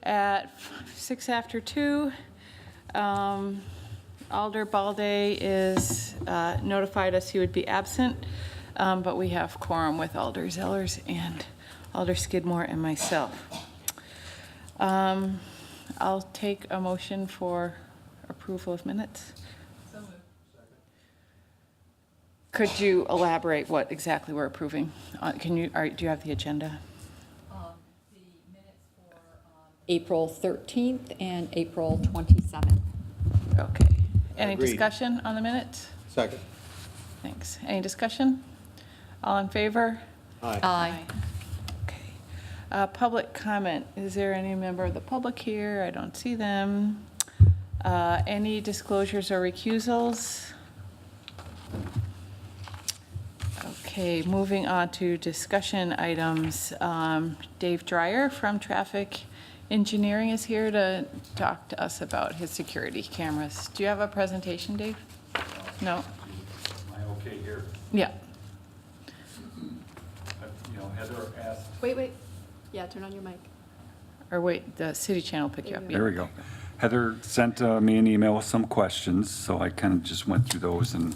At 6 after 2, Alder Balde is notified us he would be absent, but we have quorum with Alder Zellers and Alder Skidmore and myself. I'll take a motion for approval of minutes. So moved. Could you elaborate what exactly we're approving? Do you have the agenda? The minutes for April 13th and April 27th. Okay. Any Agreed. discussion on the minutes? Second. Thanks. Any discussion? All in favor? Aye. Aye. Okay. Public comment. Is there any member of the public here? I don't see them. Any disclosures or recusals? Okay, moving on to discussion items. Dave Dreyer from Traffic Engineering is here to talk to us about his security cameras. Do you have a presentation, Dave? No? Am I okay here? Yeah. Heather asked. Wait. Yeah, turn on your mic. Or wait, the city channel pick you up. There we go. Heather sent me an email with some questions, so I kind of just went through those and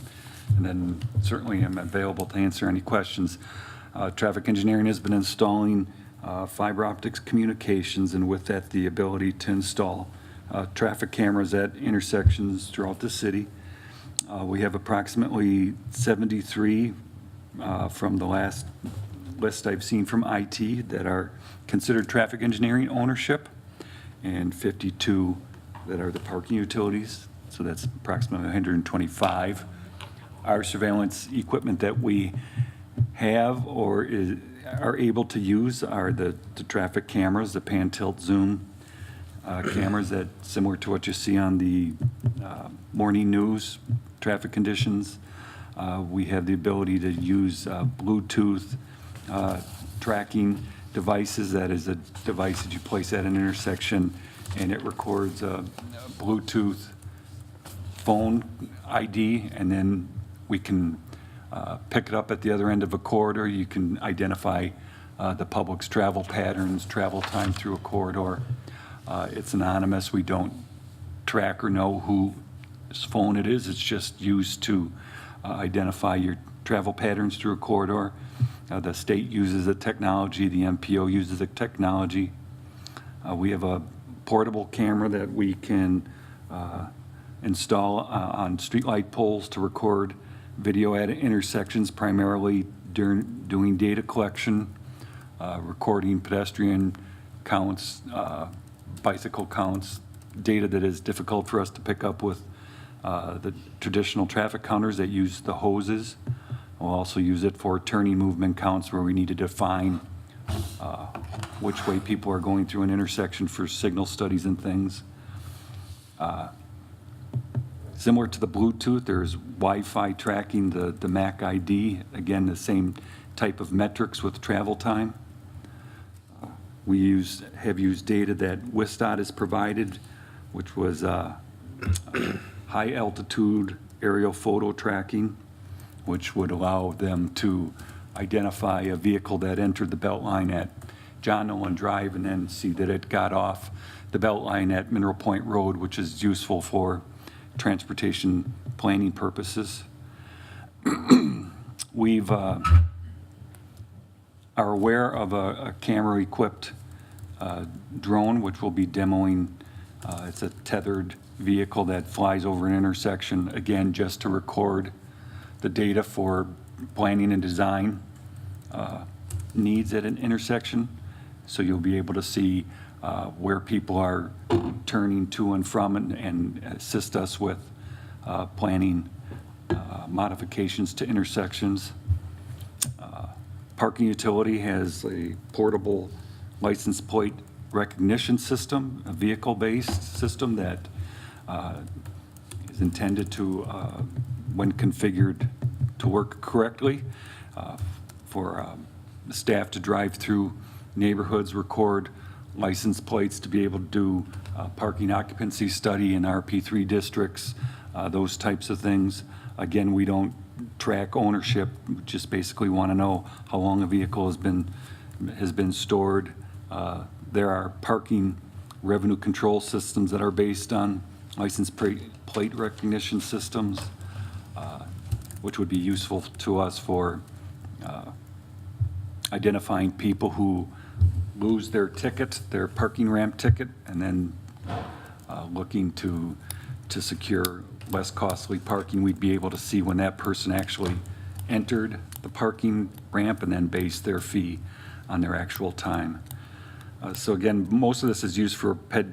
then certainly am available to answer any questions. Traffic Engineering has been installing fiber optics communications, and with that, the ability to install traffic cameras at intersections throughout the city. We have approximately 73 from the last list I've seen from IT that are considered traffic engineering ownership, and 52 that are the parking utilities, so that's approximately 125. Our surveillance equipment that we have or are able to use are the traffic cameras, the pan, tilt, zoom cameras that similar to what you see on the morning news, traffic conditions. We have the ability to use Bluetooth tracking devices. That is a device that you place at an intersection and it records a Bluetooth phone ID, and then we can pick it up at the other end of a corridor. You can identify the public's travel patterns, travel time through a corridor. It's anonymous. We don't track or know whose phone it is. It's just used to identify your travel patterns through a corridor. The state uses the technology. The MPO uses the technology. We have a portable camera that we can install on streetlight poles to record video at intersections, primarily doing data collection, recording pedestrian counts, bicycle counts, data that is difficult for us to pick up with the traditional traffic counters that use the hoses. We'll also use it for turning movement counts where we need to define which way people are going through an intersection for signal studies and things. Similar to the Bluetooth, there's Wi-Fi tracking, the MAC ID, again, the same type of metrics with travel time. We have used data that WISDOT has provided, which was high altitude aerial photo tracking, which would allow them to identify a vehicle that entered the Beltline at John Nolan Drive and then see that it got off the Beltline at Mineral Point Road, which is useful for transportation planning purposes. We've are aware of a camera-equipped drone, which will be demoing. It's a tethered vehicle that flies over an intersection, again, just to record the data for planning and design needs at an intersection. So you'll be able to see where people are turning to and from and assist us with planning modifications to intersections. Parking utility has a portable license plate recognition system, a vehicle-based system that is intended to, when configured, to work correctly for staff to drive through neighborhoods, record license plates, to be able to do parking occupancy study in RP3 districts, those types of things. Again, we don't track ownership, we just basically want to know how long a vehicle has been stored. There are parking revenue control systems that are based on license plate recognition systems, which would be useful to us for identifying people who lose their ticket, their parking ramp ticket, and then looking to secure less costly parking. We'd be able to see when that person actually entered the parking ramp and then base their fee on their actual time. So again, most of this is used for ped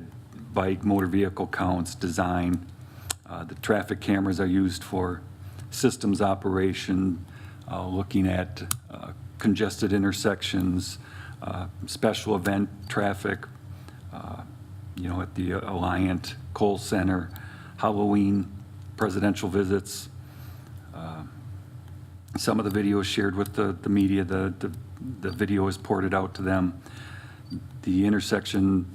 bike, motor vehicle counts, design. The traffic cameras are used for systems operation, looking at congested intersections, special event traffic, at the Alliant Kohl Center, Halloween, presidential visits. Some of the video is shared with the media. The video is ported out to them. The intersection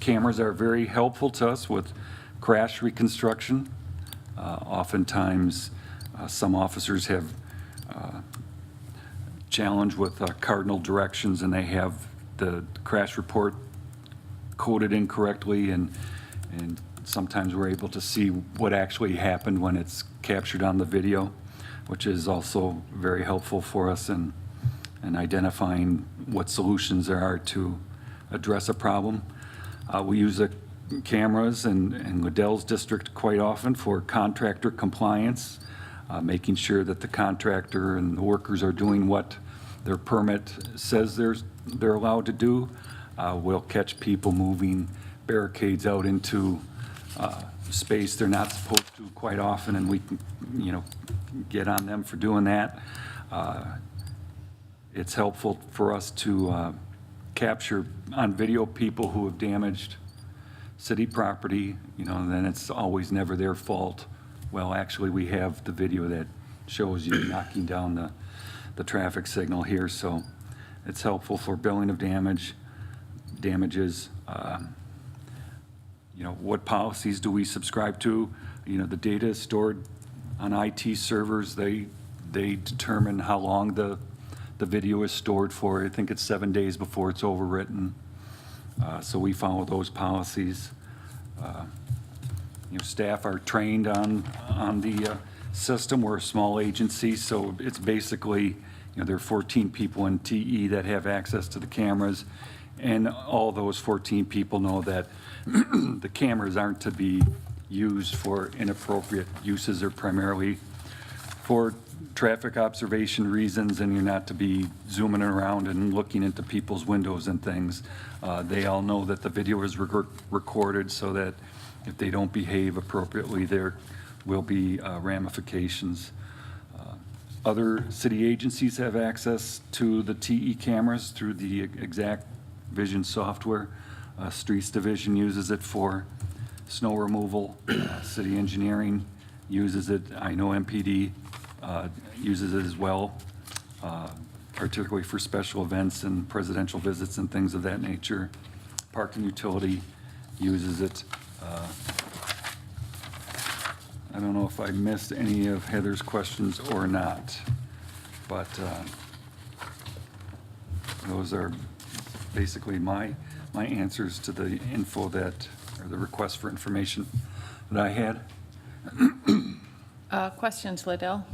cameras are very helpful to us with crash reconstruction. Oftentimes, some officers have challenge with cardinal directions, and they have the crash report coded incorrectly, and sometimes we're able to see what actually happened when it's captured on the video, which is also very helpful for us in identifying what solutions there are to address a problem. We use the cameras in Liddell's district quite often for contractor compliance, making sure that the contractor and the workers are doing what their permit says they're allowed to do. We'll catch people moving barricades out into space they're not supposed to quite often, and we can, get on them for doing that. It's helpful for us to capture on video people who have damaged city property, and then it's always never their fault. Well, actually, we have the video that shows you knocking down the traffic signal here, so it's helpful for billing of damages. What policies do we subscribe to? The data is stored on IT servers. They determine how long the video is stored for. I think it's 7 days before it's overwritten. So we follow those policies. Staff are trained on the system. We're a small agency, so it's basically, there are 14 people in TE that have access to the cameras, and all those 14 people know that the cameras aren't to be used for inappropriate uses. They're primarily for traffic observation reasons, and you're not to be zooming around and looking into people's windows and things. They all know that the video is recorded, so that if they don't behave appropriately, there will be ramifications. Other city agencies have access to the TE cameras through the Exact Vision software. Streets Division uses it for snow removal. City Engineering uses it. I know MPD uses it as well, particularly for special events and presidential visits and things of that nature. Park and Utility uses it. I don't know if I missed any of Heather's questions or not, but those are basically my answers to the info or the request for information that I had. Questions, Liddell?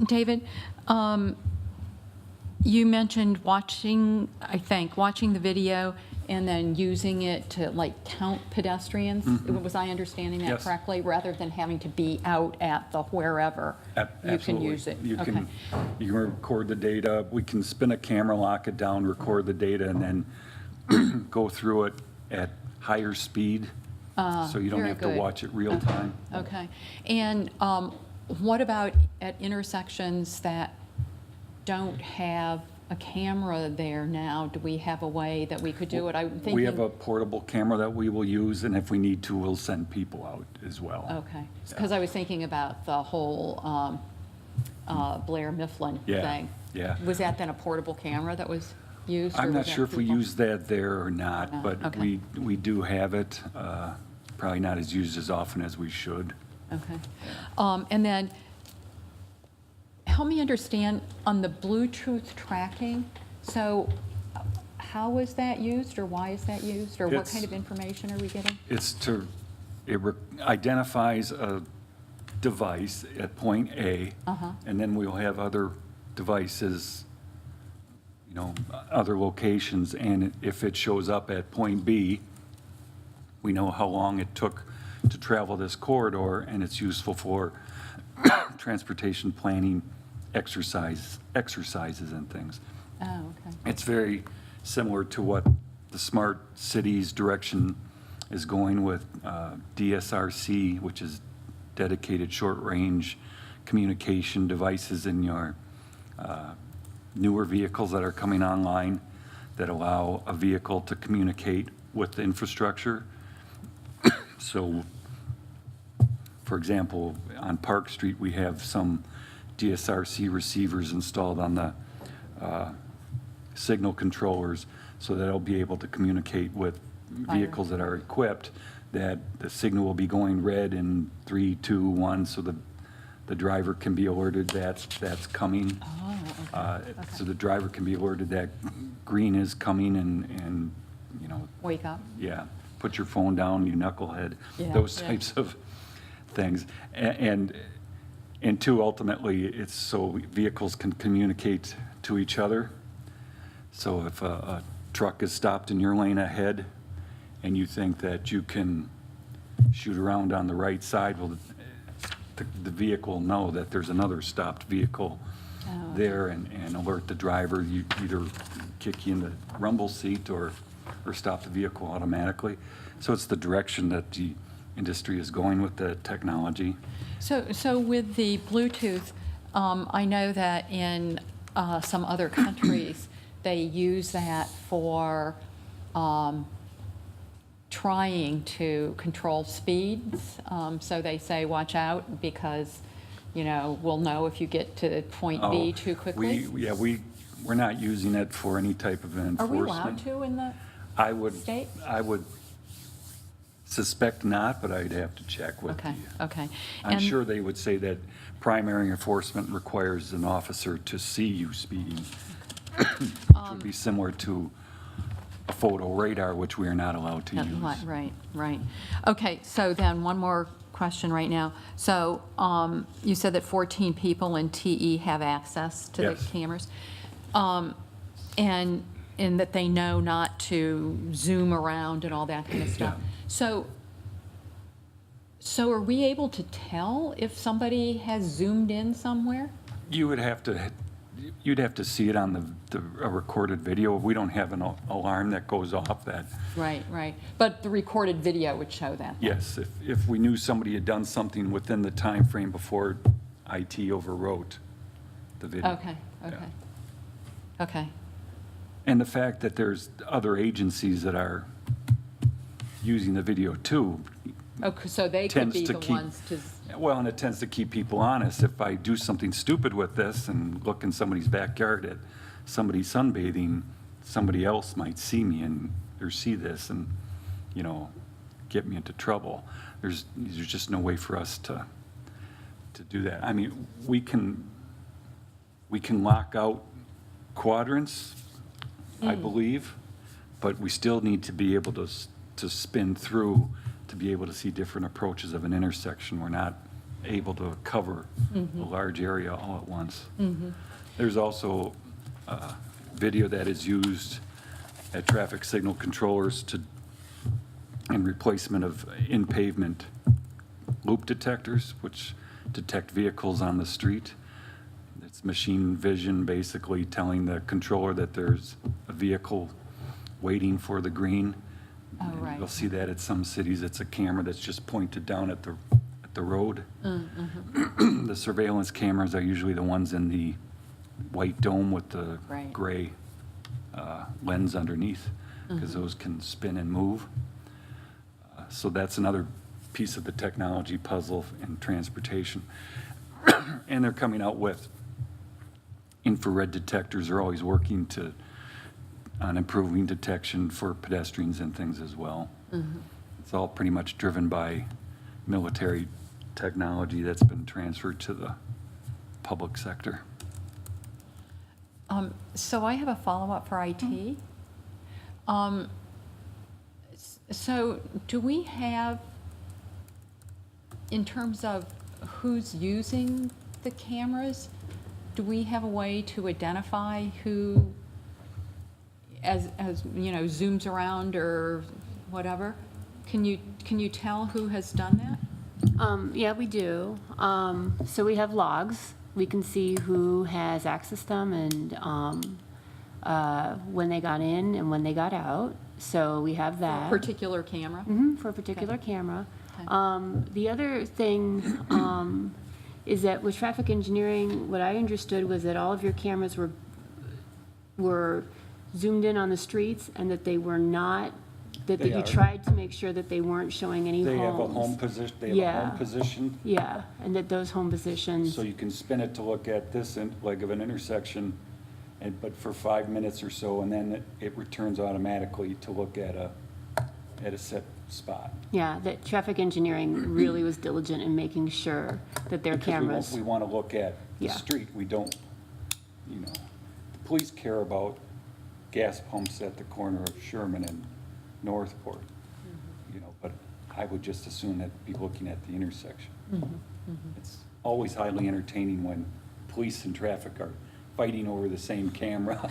David, you mentioned watching the video and then using it to count pedestrians. Was I understanding that Yes. correctly? Rather than having to be out at the wherever, you can Absolutely. use it. You Okay. can record the data. We can spin a camera, lock it down, record the data, and then go through it at higher speed, so you don't very have to good. watch it real time. Okay. And what about at intersections that don't have a camera there now? Do we have a way that we could do it? I'm thinking. We have a portable camera that we will use, and if we need to, we'll send people out as well. Okay. Because I was thinking about the whole Blair Mifflin Yeah, thing. yeah. Was that then a portable camera that was used? or I'm not was that sure if we people? use that there or not, No, but okay. we do have it. Probably not as used as often as we should. Okay. And then, help me understand on the Bluetooth tracking. So how is that used, or why is that used, or what It's- kind of information are we getting? It identifies a device at point A, and then we'll have other devices, other locations, and if it shows up at point B, we know how long it took to travel this corridor, and it's useful for transportation planning exercises and things. Oh, okay. It's very similar to what the smart cities direction is going with DSRC, which is dedicated short-range communication devices in your newer vehicles that are coming online that allow a vehicle to communicate with the infrastructure. So, for example, on Park Street, we have some DSRC receivers installed on the signal controllers so that it'll be able to communicate with vehicles that are equipped, that the signal will be going red in 3, 2, 1, so the driver can be alerted that's coming. Oh, okay. So the driver can be alerted that green is coming and Wake up. yeah, put your phone down, you knucklehead, Yeah, those yeah. types of things. And two, ultimately, it's so vehicles can communicate to each other. So if a truck is stopped in your lane ahead and you think that you can shoot around on the right side, well, the vehicle will know that there's another stopped vehicle Oh, there and alert the driver. You either kick you in the rumble seat or stop the vehicle automatically. So it's the direction that the industry is going with the technology. So with the Bluetooth, I know that in some other countries, they use that for trying to control speeds. So they say, watch out, because, we'll know if you get to point B too quickly. We're not using it for any type of Are enforcement. we allowed to in the I would, state? I would suspect not, but I'd have to check with Okay, the. okay. I'm And- sure they would say that primary enforcement requires an officer to see you speeding, which would be similar to a photo radar, which we are not allowed to use. Right, right. Okay, so then one more question right now. So you said that 14 people in TE have access to the Yes. cameras? And that they know not to zoom around and all that kind of stuff. Yeah. So are we able to tell if somebody has zoomed in somewhere? You'd have to see it on a recorded video. We don't have an alarm that goes off that. Right, right. But the recorded video would show that? Yes, if we knew somebody had done something within the time frame before IT overwrote the video. Okay, Yeah. okay. Okay. And the fact that there's other agencies that are using the video too, Okay, so they could tends be to the keep, ones to, well, and it tends to keep people honest. If I do something stupid with this and look in somebody's backyard at somebody sunbathing, somebody else might see me or see this and, get me into trouble. There's just no way for us to do that. I mean, we can lock out quadrants, I believe, but we still need to be able to spin through to be able to see different approaches of an intersection. We're not able to cover a large area all at once. There's also video that is used at traffic signal controllers in replacement of in-pavement loop detectors, which detect vehicles on the street. It's machine vision basically telling the controller that there's a vehicle waiting for the green. Oh, And right. You'll see that at some cities, it's a camera that's just pointed down at the road. The surveillance cameras are usually the ones in the white dome with the Right. gray lens underneath, because those can spin and move. So that's another piece of the technology puzzle in transportation. And they're coming out with infrared detectors. They're always working on improving detection for pedestrians and things as well. It's all pretty much driven by military technology that's been transferred to the public sector. So I have a follow-up for IT. So do we have, in terms of who's using the cameras, do we have a way to identify who, as you know, zooms around or whatever? Can you tell who has done that? Yeah, we do. So we have logs. We can see who has accessed them and when they got in and when they got out. So we have that. Particular camera? For a particular camera. Okay. The other thing is that with traffic engineering, what I understood was that all of your cameras were zoomed in on the streets and that they were not, that They you are. tried to make sure that they weren't showing any They have a homes. home position, they have a Yeah. home position, Yeah, and that those home positions. so you can spin it to look at this leg of an intersection, but for 5 minutes or so, and then it returns automatically to look at a set spot. Yeah, that traffic engineering really was diligent in making sure that their Because we want- cameras. We want to look at the Yeah. street, we don't, the police care about gas pumps at the corner of Sherman and Northport, but I would just assume that be looking at the intersection. It's always highly entertaining when police and traffic are fighting over the same camera,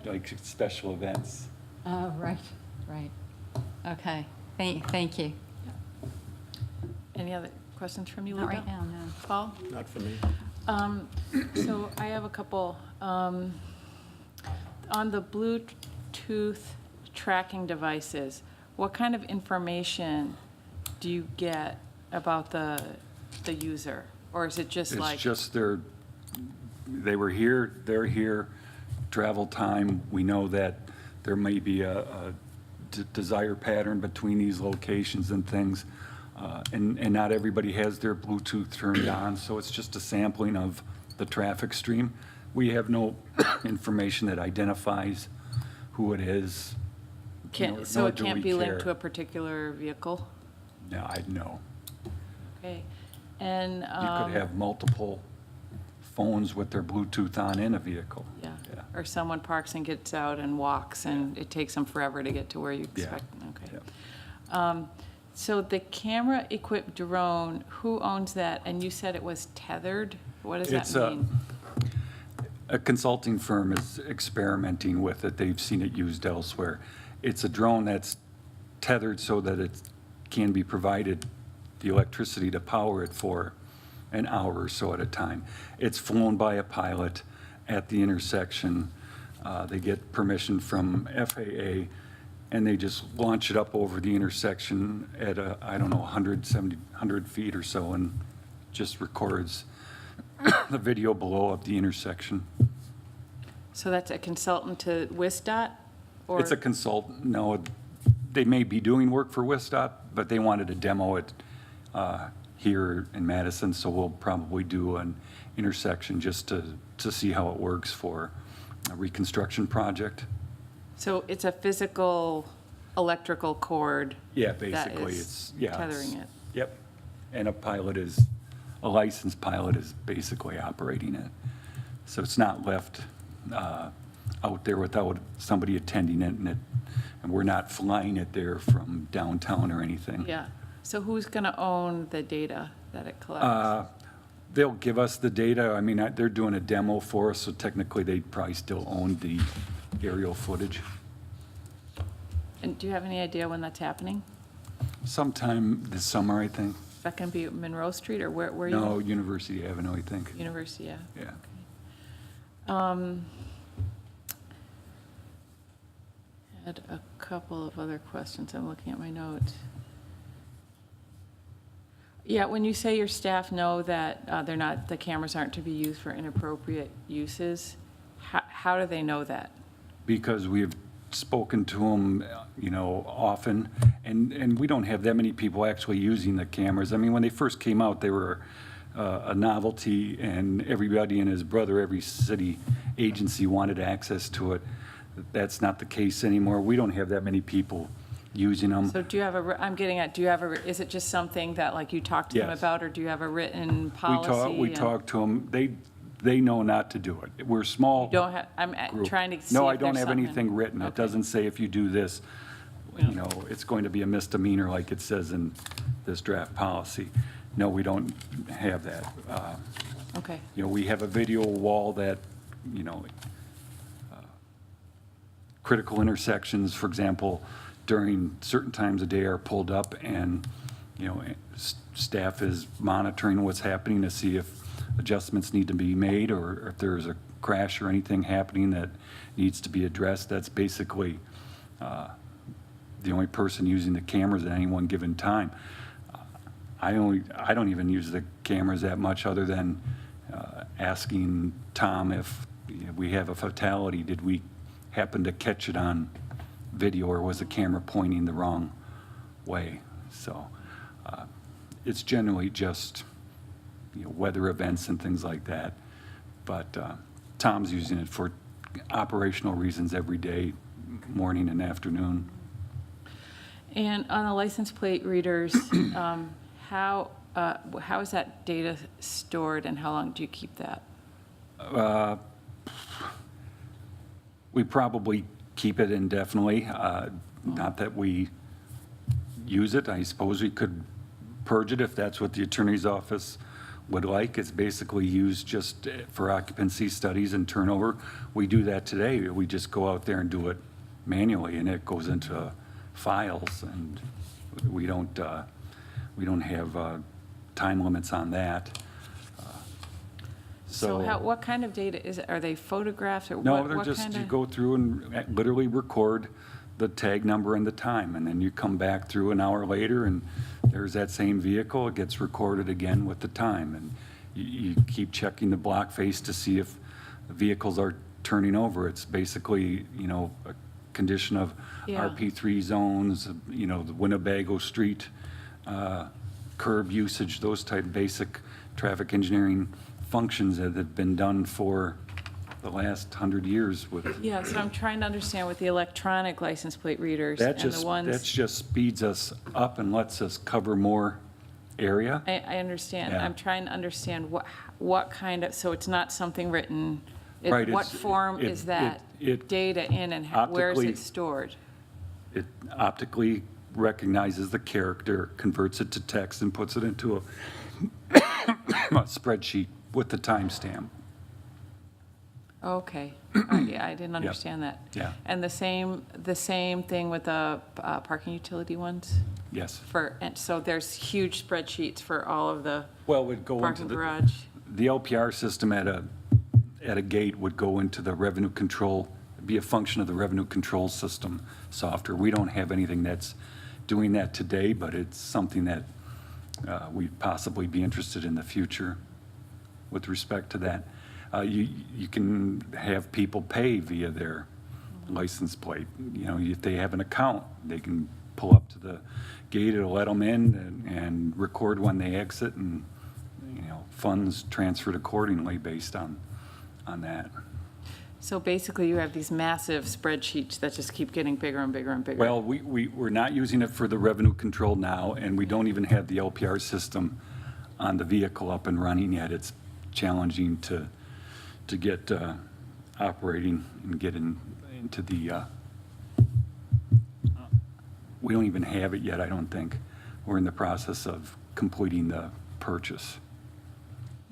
like special events. Oh, right. Okay, thank you. Any other questions from you, Not Luca? right now, no. Paul? Not for me. So I have a couple. On the Bluetooth tracking devices, what kind of information do you get about the user? Or is it just like? It's just they were here, they're here, travel time. We know that there may be a desire pattern between these locations and things. And not everybody has their Bluetooth turned on, so it's just a sampling of the traffic stream. We have no information that identifies who it is. So nor it do can't we be linked care. to a particular vehicle? No, I know. Okay. And, You could have multiple phones with their Bluetooth on in a vehicle. yeah, or someone parks and gets out and walks, and it takes them forever to get to where you Yeah. expect, okay. Yeah. So the camera-equipped drone, who owns that? And you said it was tethered? What does It's that mean? a consulting firm is experimenting with it. They've seen it used elsewhere. It's a drone that's tethered so that it can be provided the electricity to power it for an hour or so at a time. It's flown by a pilot at the intersection. They get permission from FAA, and they just launch it up over the intersection at 100 feet or so, and just records the video below of the intersection. So that's a consultant to WISDOT? Or It's a consultant, no, they may be doing work for WISDOT, but they wanted to demo it here in Madison, so we'll probably do an intersection just to see how it works for a reconstruction project. So it's a physical electrical cord? Yeah, that basically, is it's, yeah. tethering it? Yep, and a licensed pilot is basically operating it. So it's not left out there without somebody attending it, and we're not flying it there from downtown or anything. Yeah. So who's going to own the data that it collects? They'll give us the data. I mean, they're doing a demo for us, so technically they probably still own the aerial footage. And do you have any idea when that's happening? Sometime this summer, I think. Is that going to be Monroe Street, or where are you? No, University Avenue, I think. University, yeah. Yeah. Had a couple of other questions. I'm looking at my notes. Yeah, when you say your staff know that the cameras aren't to be used for inappropriate uses, how do they know that? Because we've spoken to them, often, and we don't have that many people actually using the cameras. I mean, when they first came out, they were a novelty, and everybody and his brother, every city agency wanted access to it. That's not the case anymore. We don't have that many people using them. So do you have is it just something that like you talk to them Yes. about, or do you have a written policy? We talk to them. they know not to do it. We're small. Don't have, I'm group. trying to see No, if I don't there's have something. anything written. It Okay. doesn't say if you do this, Yeah. you know, it's going to be a misdemeanor like it says in this draft policy. No, we don't have that. Okay, You know, we have a video wall that, you know, critical intersections, for example, during certain times of day are pulled up and, you know, staff is monitoring what's happening to see if adjustments need to be made or if there's a crash or anything happening that needs to be addressed. That's basically the only person using the cameras at any one given time. I don't even use the cameras that much other than asking Tom if we have a fatality, did we happen to catch it on video or was the camera pointing the wrong way? So it's generally just, you know, weather events and things like that. But Tom's using it for operational reasons every day, morning and afternoon. and on the license plate readers, how is that data stored and how long do you keep that? We probably keep it indefinitely, not that we use it. I suppose we could purge it if that's what the attorney's office would like. It's basically used just for occupancy studies and turnover. We do that today. We just go out there and do it manually, and it goes into files, and we don't have time limits on that. So what kind of data is it? Are they photographs or No, what they're just, kind you of? go through and literally record the tag number and the time, and then you come back through an hour later, and there's that same vehicle, it gets recorded again with the time, and you keep checking the block face to see if the vehicles are turning over. It's basically, you know, a condition of Yeah. RP3 zones, you know, the Winnebago Street curb usage, those type basic traffic engineering functions that have been done for the last 100 years with. Yeah, so I'm trying to understand with the electronic license plate readers That and the ones. that just speeds us up and lets us cover more area. I understand. Yeah. I'm trying to understand what kind of, so it's not something written. Right, What it's- form it- is that it data in and where is optically- it stored? It optically recognizes the character, converts it to text, and puts it into a spreadsheet with the timestamp. Okay, all right, yeah, I didn't understand that. Yeah. And the same thing with the parking utility ones? Yes. And so there's huge spreadsheets for all of the Well, we'd go into parking the, garage? the LPR system at a gate would go into the revenue control, be a function of the revenue control system software. We don't have anything that's doing that today, but it's something that we'd possibly be interested in the future with respect to that. You can have people pay via their license plate. You know, if they have an account, they can pull up to the gate, it'll let them in and record when they exit, and, you know, funds transferred accordingly based on that. So basically, you have these massive spreadsheets that just keep getting bigger and bigger and bigger. Well, we're not using it for the revenue control now, and we don't even have the LPR system on the vehicle up and running yet. It's challenging to get operating and get into the, we don't even have it yet, I don't think. We're in the process of completing the purchase.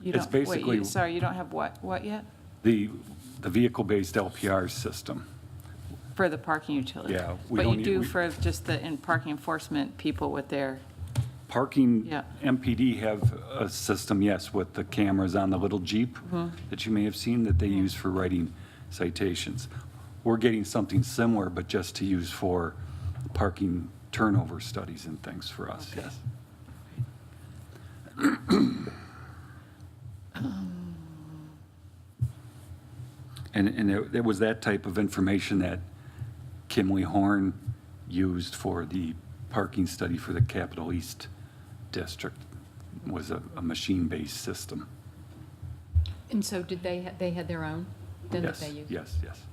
You it's don't- wait, basically- sorry, you don't have what yet? The vehicle-based LPR system. For the parking utility? Yeah, we But don't you need- do we- for just the parking enforcement people with their, Parking, Yeah. MPD have a system, yes, with the cameras on the little Jeep that you may have seen that they use for writing citations. We're getting something similar, but just to use for parking turnover studies and things for us, yes. And it was that type of information that Kimley Horn used for the parking study for the Capitol East District, was a machine-based system. And so did they had their own then that Yes, they used? yes, yes.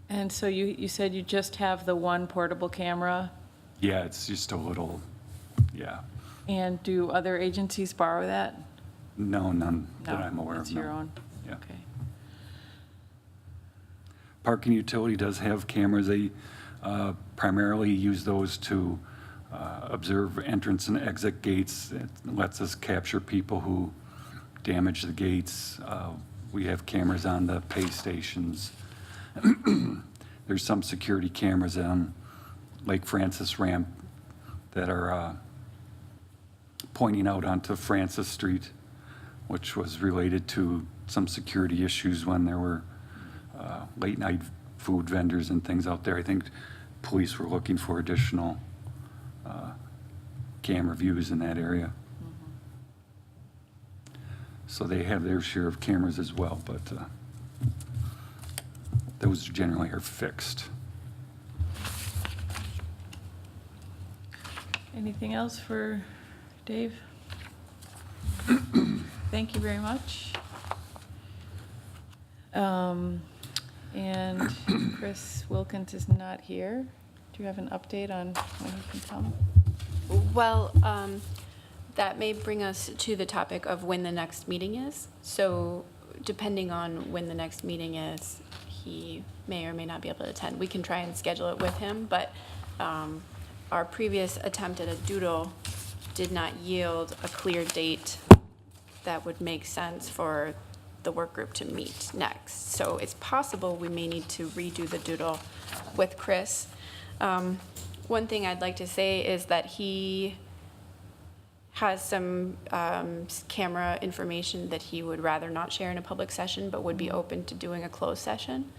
and so you said you just have the one portable camera? Yeah, it's just a little yeah. And do other agencies borrow that? No, none that No, I'm aware of, It's your no. own? Yeah. Okay. Park and Utility does have cameras. They primarily use those to observe entrance and exit gates. It lets us capture people who damage the gates. We have cameras on the pay stations. There's some security cameras on Lake Francis ramp that are pointing out onto Francis Street, which was related to some security issues when there were late night food vendors and things out there. I think police were looking for additional camera views in that area. So they have their share of cameras as well, but those generally are fixed. Anything else for Dave? Thank you very much. And Chris Wilkins is not here. Do you have an update on when he can come? Well, that may bring us to the topic of when the next meeting is. So depending on when the next meeting is, he may or may not be able to attend. We can try and schedule it with him, but our previous attempt at a doodle did not yield a clear date that would make sense for the work group to meet next. So it's possible we may need to redo the doodle with Chris. One thing I'd like to say is that he has some camera information that he would rather not share in a public session, but would be open to doing a closed session.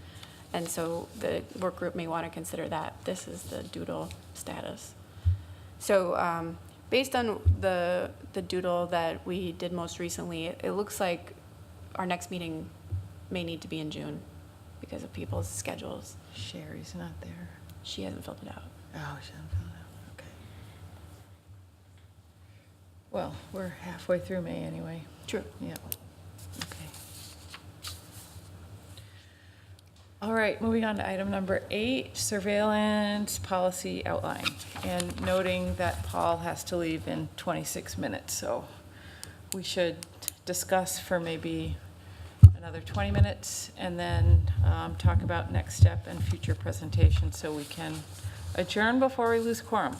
And so the work group may want to consider that. This is the doodle status. So based on the doodle that we did most recently, it looks like our next meeting may need to be in June because of people's schedules. Sherry's not there. She hasn't filled it out. Oh, she hasn't filled it out. Okay. Well, we're halfway through May anyway. True. Yeah. Okay. All right, moving on to item number 8, surveillance policy outline. And noting that Paul has to leave in 26 minutes, so we should discuss for maybe another 20 minutes and then talk about next step and future presentations so we can adjourn before we lose quorum.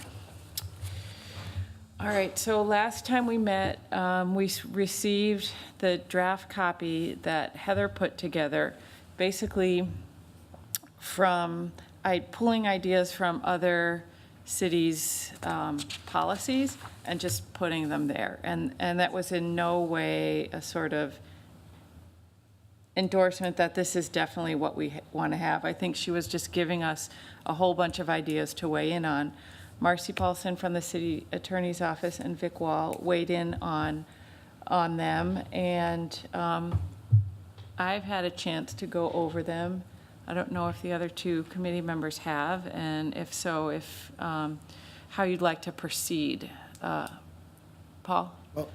All right, so last time we met, we received the draft copy that Heather put together, basically from pulling ideas from other cities' policies and just putting them there. And that was in no way a sort of endorsement that this is definitely what we want to have. I think she was just giving us a whole bunch of ideas to weigh in on. Marcy Paulson from the city attorney's office and Vic Wall weighed in on them, and I've had a chance to go over them. I don't know if the other 2 committee members have, and if so, if how you'd like to proceed. Paul? Well,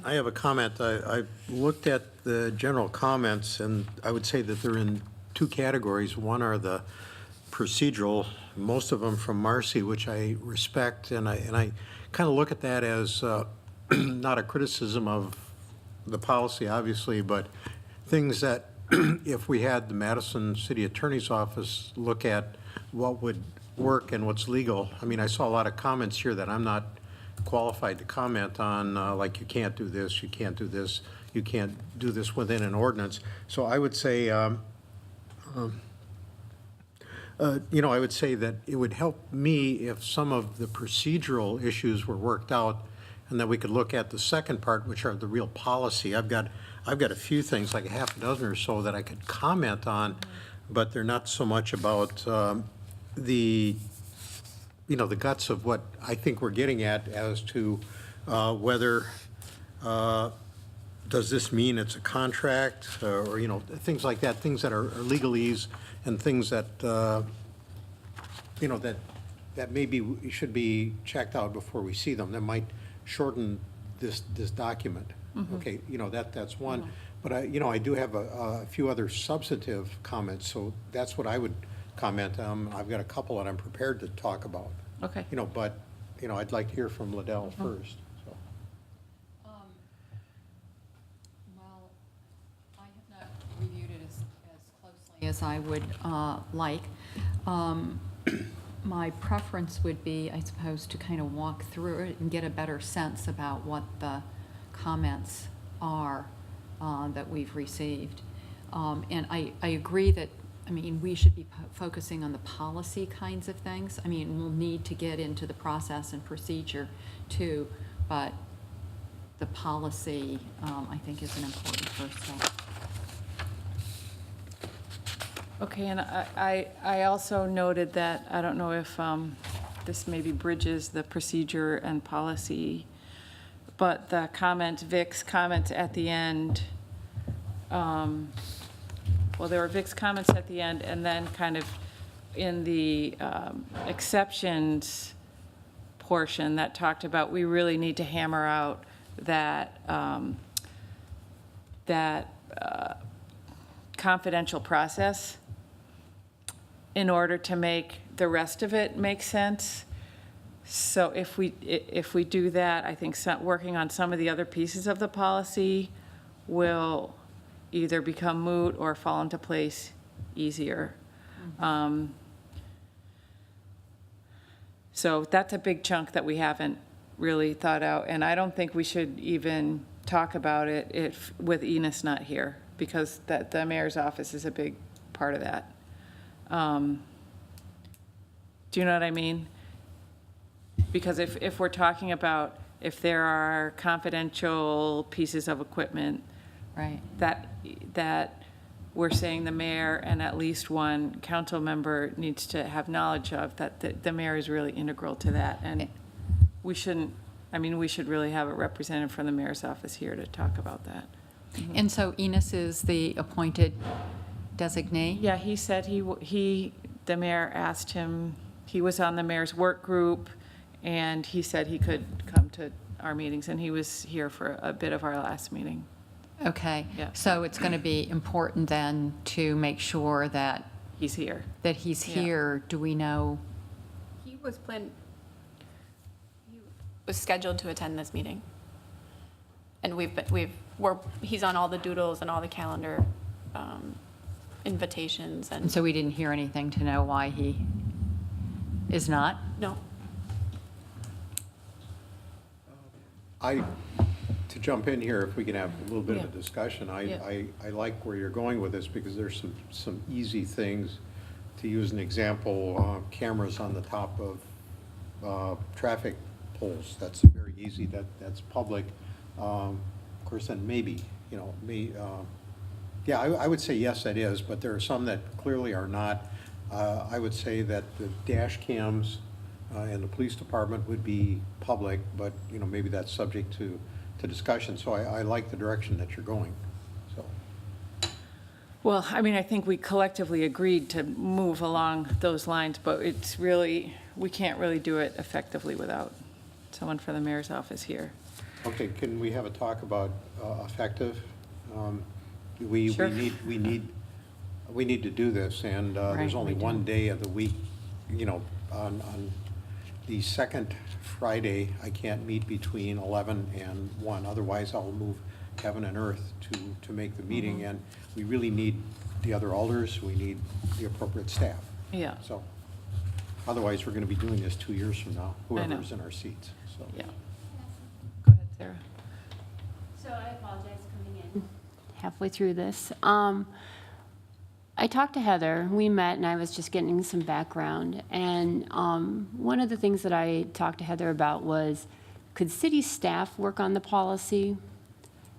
I have a comment. I looked at the general comments, and I would say that they're in 2 categories. One are the procedural, most of them from Marcy, which I respect, and I kind of look at that as not a criticism of the policy, obviously, but things that if we had the Madison City Attorney's Office look at what would work and what's legal. I mean, I saw a lot of comments here that I'm not qualified to comment on, like you can't do this, you can't do this, you can't do this within an ordinance. So I would say, I would say that it would help me if some of the procedural issues were worked out and that we could look at the second part, which are the real policy. I've got a few things, like a half a dozen or so, that I could comment on, but they're not so much about the guts of what I think we're getting at as to whether, does this mean it's a contract, or, things like that, things that are legalese and things that, that maybe should be checked out before we see them. That might shorten this document. Okay, that's one. But I do have a few other substantive comments, so that's what I would comment on. I've got a couple that I'm prepared to talk about. Okay. But I'd like to hear from Liddell first, so. Well, I have not reviewed it as closely as I would like. My preference would be, I suppose, to kind of walk through it and get a better sense about what the comments are that we've received. And I agree that, I mean, we should be focusing on the policy kinds of things. I mean, we'll need to get into the process and procedure too, but the policy, I think, is an important first step. Okay, and I also noted that, I don't know if this maybe bridges the procedure and policy, but the comment, Vic's comments at the end, well, there were Vic's comments at the end, and then kind of in the exceptions portion that talked about, we really need to hammer out that, confidential process in order to make the rest of it make sense. So if we do that, I think working on some of the other pieces of the policy will either become moot or fall into place easier. So that's a big chunk that we haven't really thought out, and I don't think we should even talk about it with Enos not here, because the mayor's office is a big part of that. Do you know what I mean? Because if we're talking about if there are confidential pieces of equipment, Right. that we're saying the mayor and at least one council member needs to have knowledge of, that the mayor is really integral to that. And we shouldn't, I mean, we should really have a representative from the mayor's office here to talk about that. And so Enos is the appointed designee? Yeah, he said the mayor asked him, he was on the mayor's work group, and he said he could come to our meetings, and he was here for a bit of our last meeting. Okay. Yeah. So it's going to be important then to make sure that He's here. he's Yeah. here. Do we know? He was scheduled to attend this meeting. And he's on all the doodles and all the calendar invitations And and, so we didn't hear anything to know why he is not? no. To jump in here, if we can have a little bit of a Yeah. discussion, Yeah. I like where you're going with this, because there's some easy things. To use an example, cameras on the top of traffic poles, that's very easy, that's public. Of course, then maybe, yeah, I would say yes, that is, but there are some that clearly are not. I would say that the dash cams in the police department would be public, but, maybe that's subject to discussion. So I like the direction that you're going, so. Well, I mean, I think we collectively agreed to move along those lines, but it's really, we can't really do it effectively without someone from the mayor's office here. Okay, can we have a talk about effective? We Sure. need to do this, and there's Right, only we do. one day of the week, on the second Friday, I can't meet between 11 and 1. Otherwise, I'll move heaven and earth to make the meeting, and we really need the other alders, we need the appropriate staff. Yeah, So, otherwise, we're going to be doing this 2 years from now, I know. whoever's in our seats, so. yeah. Go ahead, Sarah. So I apologize coming in halfway through this. I talked to Heather, we met, and I was just getting some background. And one of the things that I talked to Heather about was, could city staff work on the policy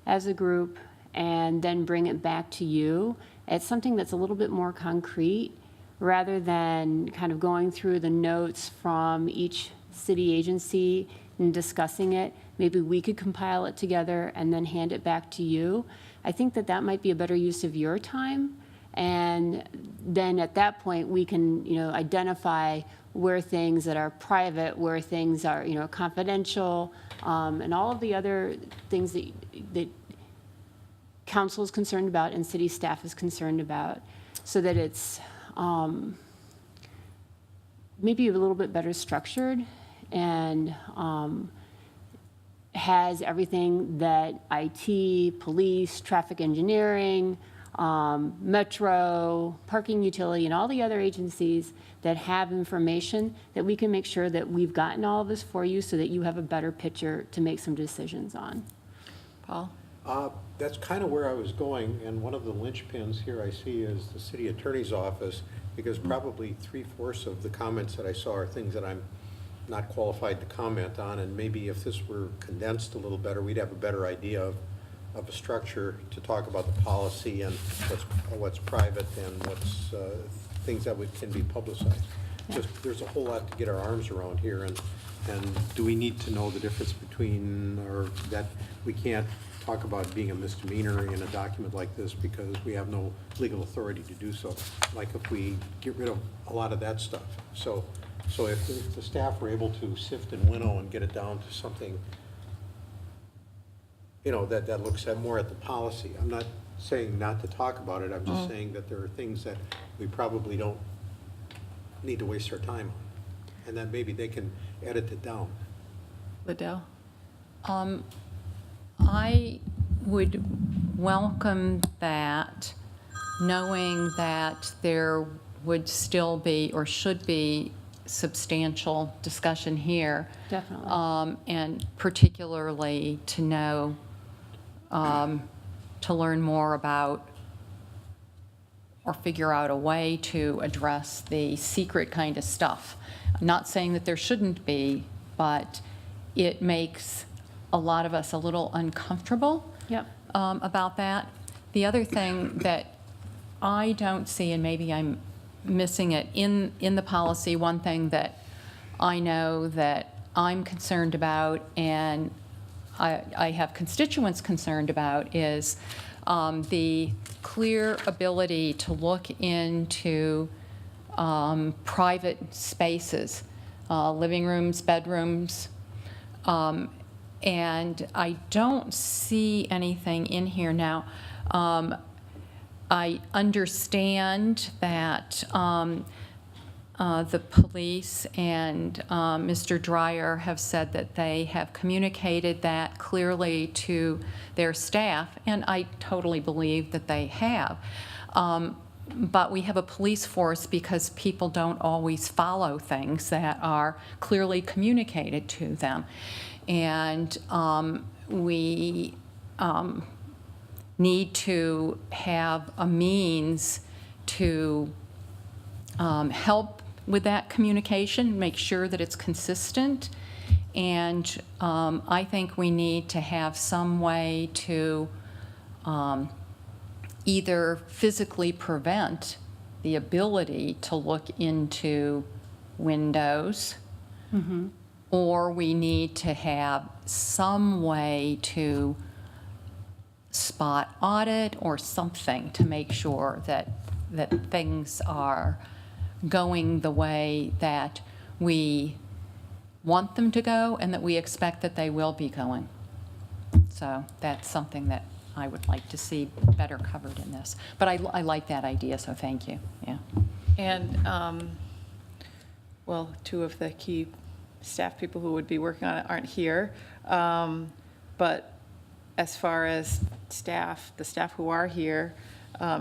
as a group and then bring it back to you? It's something that's a little bit more concrete, rather than kind of going through the notes from each city agency and discussing it. Maybe we could compile it together and then hand it back to you. I think that might be a better use of your time. And then at that point, we can, identify where things that are private, where things are, confidential, and all of the other things that council is concerned about and city staff is concerned about, so that it's maybe a little bit better structured and has everything that IT, police, traffic engineering, Metro, parking utility, and all the other agencies that have information, that we can make sure that we've gotten all of this for you so that you have a better picture to make some decisions on. Paul? That's kind of where I was going, and one of the linchpins here I see is the city attorney's office, because probably 3/4 of the comments that I saw are things that I'm not qualified to comment on, and maybe if this were condensed a little better, we'd have a better idea of a structure to talk about the policy and what's private and what's things that can be publicized. Just, there's a whole lot to get our arms around here, and do we need to know the difference between, or that we can't talk about being a misdemeanor in a document like this because we have no legal authority to do so, like if we get rid of a lot of that stuff. So if the staff were able to sift and winnow and get it down to something, that looks at more at the policy. I'm not saying not to talk about it, I'm just saying that there are things that we probably don't need to waste our time on, and then maybe they can edit it down. Liddell? I would welcome that, knowing that there would still be, or should be, substantial discussion here. Definitely. And particularly to know, to learn more about or figure out a way to address the secret kind of stuff. I'm not saying that there shouldn't be, but it makes a lot of us a little uncomfortable Yep. about that. The other thing that I don't see, and maybe I'm missing it, in the policy, one thing that I know that I'm concerned about, and I have constituents concerned about, is the clear ability to look into private spaces, living rooms, bedrooms, and I don't see anything in here now. I understand that the police and Mr. Dreyer have said that they have communicated that clearly to their staff, and I totally believe that they have. But we have a police force because people don't always follow things that are clearly communicated to them. And we need to have a means to help with that communication, make sure that it's consistent. And I think we need to have some way to either physically prevent the ability to look into windows, or we need to have some way to spot audit or something to make sure that things are going the way that we want them to go and that we expect that they will be going. So that's something that I would like to see better covered in this. But I like that idea, so thank you. Yeah. And, well, two of the key staff people who would be working on it aren't here. But as far as staff, the staff who are here,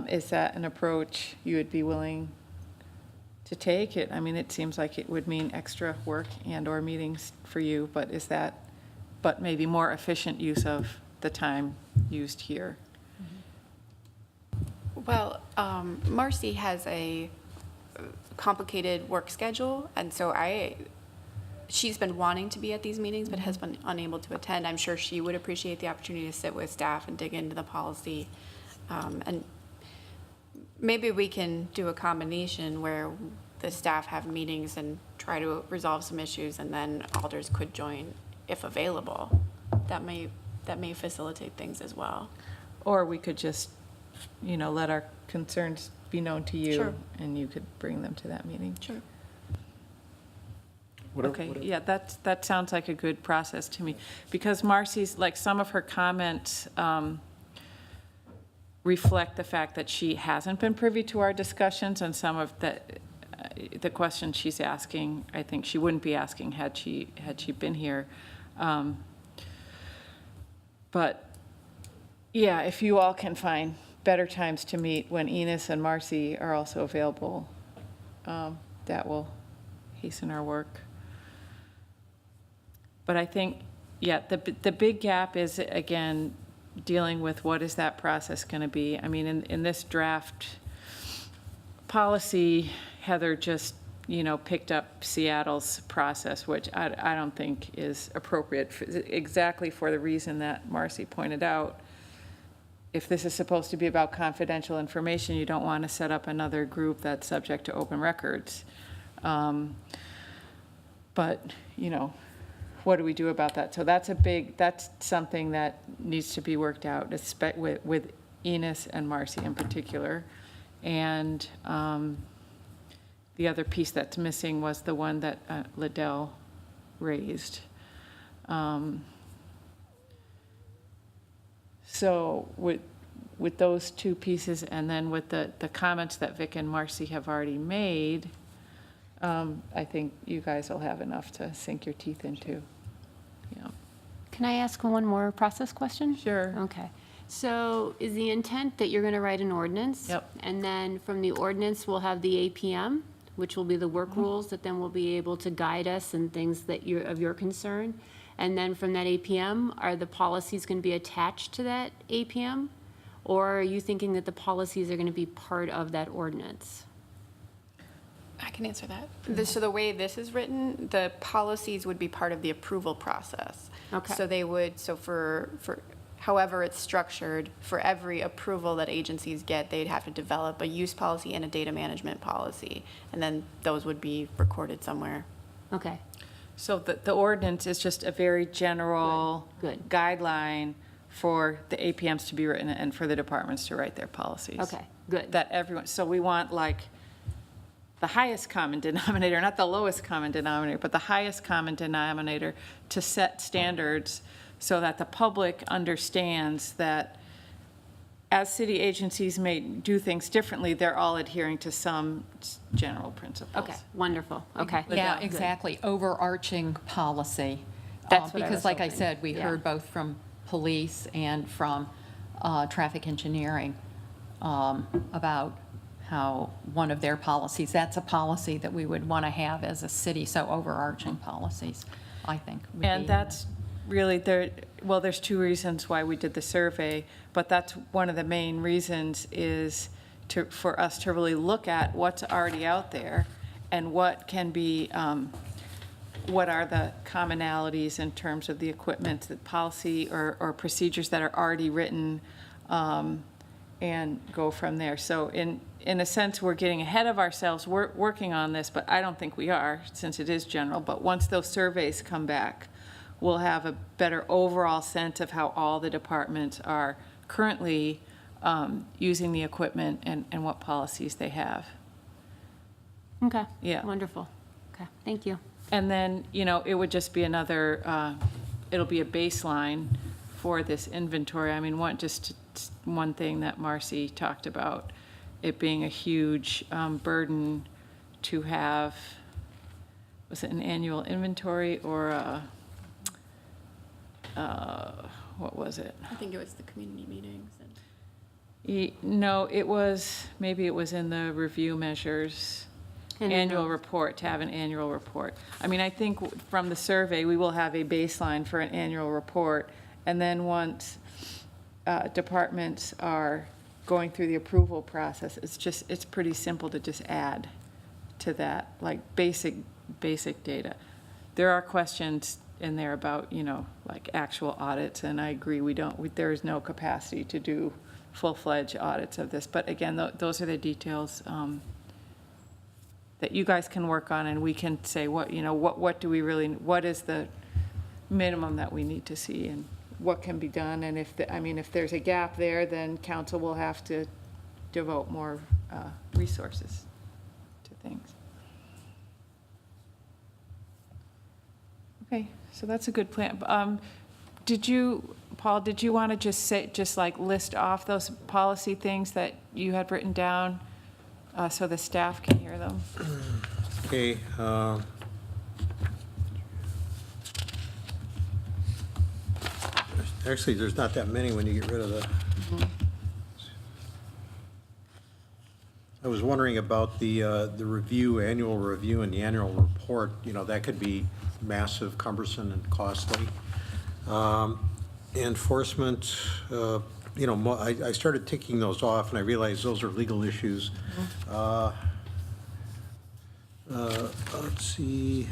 is that an approach you would be willing to take? I mean, it seems like it would mean extra work and/or meetings for you, but is that, but maybe more efficient use of the time used here? Well, Marcy has a complicated work schedule, and so she's been wanting to be at these meetings but has been unable to attend. I'm sure she would appreciate the opportunity to sit with staff and dig into the policy. And maybe we can do a combination where the staff have meetings and try to resolve some issues, and then alders could join if available. That may facilitate things as well. Or we could just, let our concerns be known to you. Sure. And you could bring them to that meeting. Sure. Okay, yeah, that sounds like a good process to me. Because Marcy's, like, some of her comments reflect the fact that she hasn't been privy to our discussions, and some of that, the question she's asking, I think she wouldn't be asking had she been here. But, yeah, if you all can find better times to meet when Enos and Marcy are also available, that will hasten our work. But I think, yeah, the big gap is, again, dealing with what is that process going to be. I mean, in this draft policy, Heather just, picked up Seattle's process, which I don't think is appropriate, exactly for the reason that Marcy pointed out. If this is supposed to be about confidential information, you don't want to set up another group that's subject to open records. But, what do we do about that? So that's something that needs to be worked out, with Enos and Marcy in particular. And the other piece that's missing was the one that Liddell raised. So with those two pieces, and then with the comments that Vic and Marcy have already made, I think you guys will have enough to sink your teeth into. Yeah. Can I ask one more process question? Sure. Okay. So is the intent that you're going to write an ordinance? Yep. And then from the ordinance, we'll have the APM, which will be the work rules that then will be able to guide us in things that of your concern. And then from that APM, are the policies going to be attached to that APM? Or are you thinking that the policies are going to be part of that ordinance? I can answer that. So the way this is written, the policies would be part of the approval process. Okay. So they would, for however it's structured, for every approval that agencies get, they'd have to develop a use policy and a data management policy. And then those would be recorded somewhere. Okay. So the ordinance is just a very general Good. guideline for the APMs to be written and for the departments to write their policies. Okay, good. That everyone, so we want like the highest common denominator, not the lowest common denominator, but the highest common denominator to set standards so that the public understands that as city agencies may do things differently, they're all adhering to some general principles. Okay, wonderful. Okay. Yeah, Good. exactly, overarching policy. That's what I Because was like I hoping. said, we Yeah. heard both from police and from traffic engineering about how one of their policies, that's a policy that we would want to have as a city, so overarching policies, I think. would be- And that's really, there's two reasons why we did the survey, but that's one of the main reasons is for us to really look at what's already out there and what can be, what are the commonalities in terms of the equipment, the policy or procedures that are already written, and go from there. So in a sense, we're getting ahead of ourselves, we're working on this, but I don't think we are, since it is general. But once those surveys come back, we'll have a better overall sense of how all the departments are currently using the equipment and what policies they have. Okay. Yeah. Wonderful. Okay, thank you. And then, it would just be another, it'll be a baseline for this inventory. I mean, one thing that Marcy talked about, it being a huge burden to have, was it an annual inventory or what was it? I think it was the community meetings. And No, maybe it was in the review measures. And Annual report, to have an annual report. I mean, I think from the survey, we will have a baseline for an annual report, and then once departments are going through the approval process, it's pretty simple to just add to that, like basic data. There are questions in there about, like actual audits, and I agree, there is no capacity to do full-fledged audits of this, but again, those are the details that you guys can work on, and we can say what is the minimum that we need to see and what can be done. And if there's a gap there, then council will have to devote more resources to things. Okay, so that's a good plan. Paul, did you want to just like list off those policy things that you had written down? so the staff can hear them. Okay. Actually, there's not that many when you get rid of the. I was wondering about the review, annual review and the annual report. You know, that could be massive, cumbersome, and costly. Enforcement, you know, I started ticking those off, and I realized those are legal issues. Let's see.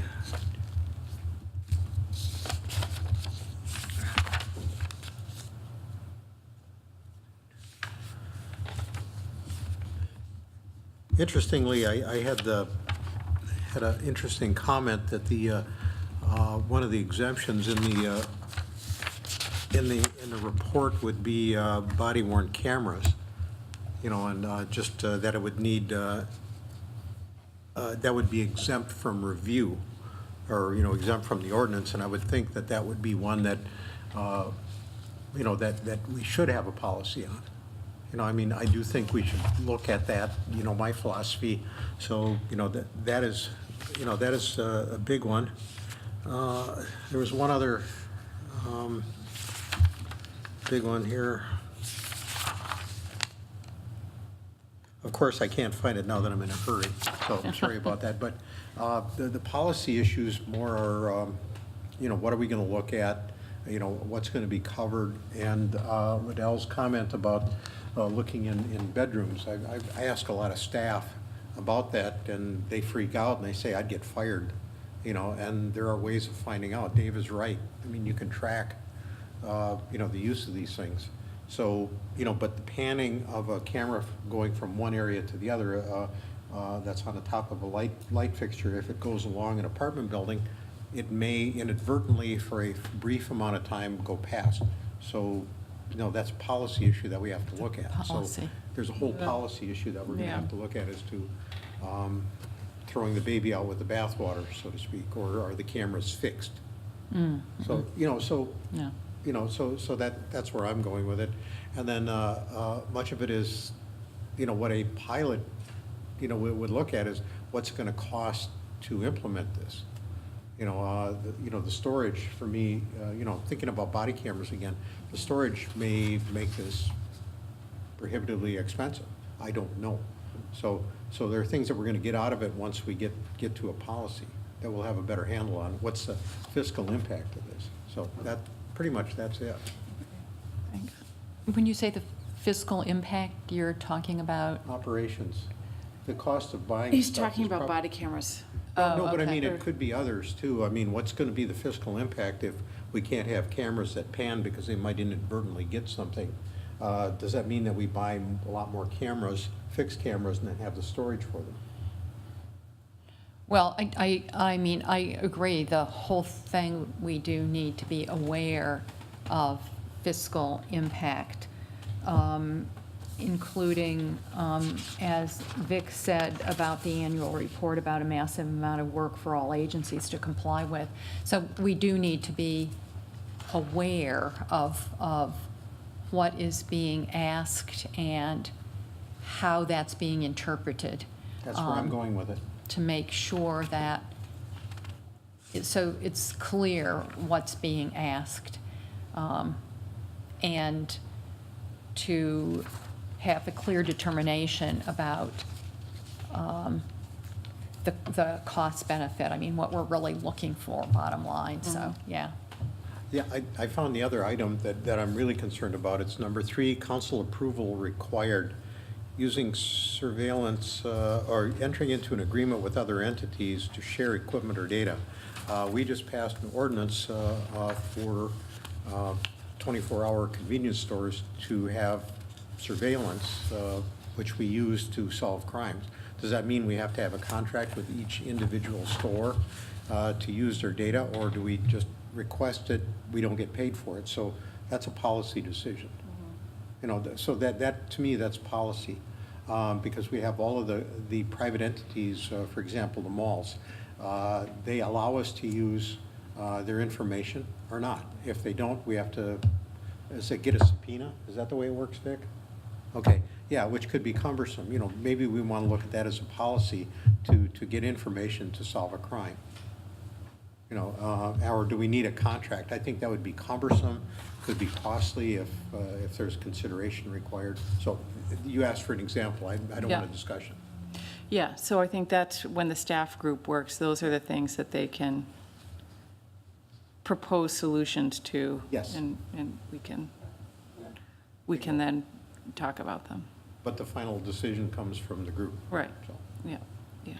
Interestingly, I had an interesting comment that one of the exemptions in the report would be body worn cameras, you know, and just that it would need that would be exempt from review, or, you know, exempt from the ordinance, and I would think that that would be one that you know, that we should have a policy on. You know, I mean, I do think we should look at that, you know, my philosophy. So, you know, that is, you know, that is a big one. There was one other big one here. Of course, I can't find it now that I'm in a hurry, so I'm sorry about that. But the policy issues more are, you know, what are we going to look at? You know, what's going to be covered? And Liddell's comment about looking in bedrooms. I ask a lot of staff about that, and they freak out and they say, I'd get fired, you know, and there are ways of finding out. Dave is right. I mean, you can track, you know, the use of these things. So, you know, but the panning of a camera going from one area to the other, that's on the top of a light fixture, if it goes along an apartment building, it may inadvertently, for a brief amount of time, go past. So, you know, that's a policy issue that we have to look at. Policy. So there's a whole policy issue that we're going to Yeah. have to look at as to throwing the baby out with the bathwater, so to speak, or are the cameras fixed? So, you know, Yeah. you know, so that's where I'm going with it. And then much of it is, you know, what a pilot, you know, would look at is what's it going to cost to implement this. You know, the storage for me, you know, thinking about body cameras again, the storage may make this prohibitively expensive. I don't know. So there are things that we're going to get out of it once we get to a policy that we'll have a better handle on what's the fiscal impact of this. So that pretty much that's it. Thanks. When you say the fiscal impact, you're talking about, Operations, the cost of buying. He's stuff talking is about prob- body cameras. No, Oh, but I okay. mean, it could be others too. I mean, what's going to be the fiscal impact if we can't have cameras that pan because they might inadvertently get something? Does that mean that we buy a lot more cameras, fixed cameras, and then have the storage for them? well, I mean, I agree, the whole thing, we do need to be aware of fiscal impact, including, as Vic said about the annual report, about a massive amount of work for all agencies to comply with. So we do need to be aware of what is being asked and how that's being interpreted. That's where I'm going with it. To make sure that, so it's clear what's being asked, and to have a clear determination about the cost benefit. I mean, what we're really looking for, bottom line, so, yeah. Yeah, I found the other item that I'm really concerned about. It's number 3, council approval required. Using surveillance or entering into an agreement with other entities to share equipment or data. We just passed an ordinance for 24-hour convenience stores to have surveillance, which we use to solve crimes. Does that mean we have to have a contract with each individual store to use their data, or do we just request it, we don't get paid for it? So that's a policy decision. You know, so that to me, that's policy, because we have all of the private entities, for example, the malls. They allow us to use their information or not. If they don't, we have to, get a subpoena? Is that the way it works, Vic? Okay, Yeah, which could be cumbersome. You know, maybe we want to look at that as a policy to get information to solve a crime. You know, or do we need a contract? I think that would be cumbersome, could be costly if there's consideration required. So you asked for an example. I don't Yeah. want a discussion. Yeah, so I think that's when the staff group works, those are the things that they can propose solutions to. Yes. And we can then talk about them. But the final decision comes from the group. Right, So, yeah, yeah.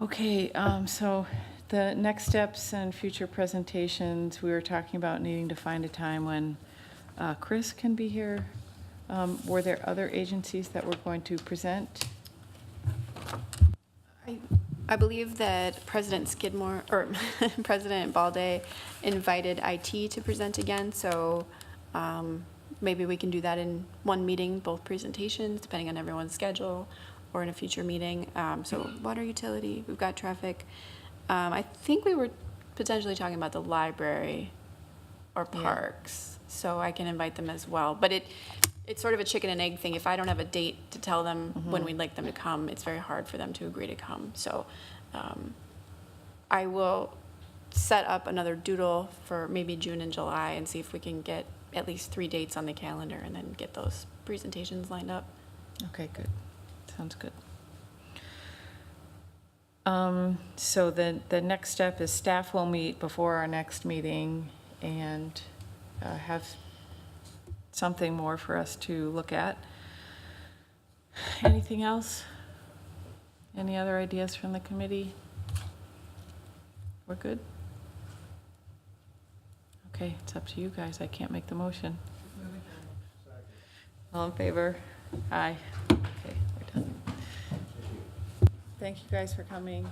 Okay, so the next steps and future presentations, we were talking about needing to find a time when Chris can be here. Were there other agencies that were going to present? I believe that President Skidmore, or President Balde invited IT to present again, so maybe we can do that in one meeting, both presentations, depending on everyone's schedule, or in a future meeting. So water utility, we've got traffic. I think we were potentially talking about the library or parks, so I can invite them as well. But it's sort of a chicken and egg thing. If I don't have a date to tell them when we'd like them to come, it's very hard for them to agree to come. So I will set up another doodle for maybe June and July and see if we can get at least 3 dates on the calendar and then get those presentations lined up. Okay, good. Sounds good. So the next step is staff will meet before our next meeting and have something more for us to look at. Anything else? Any other ideas from the committee? We're good? Okay, it's up to you guys. I can't make the motion. All in favor? Aye. Okay, we're done. Thank you guys for coming.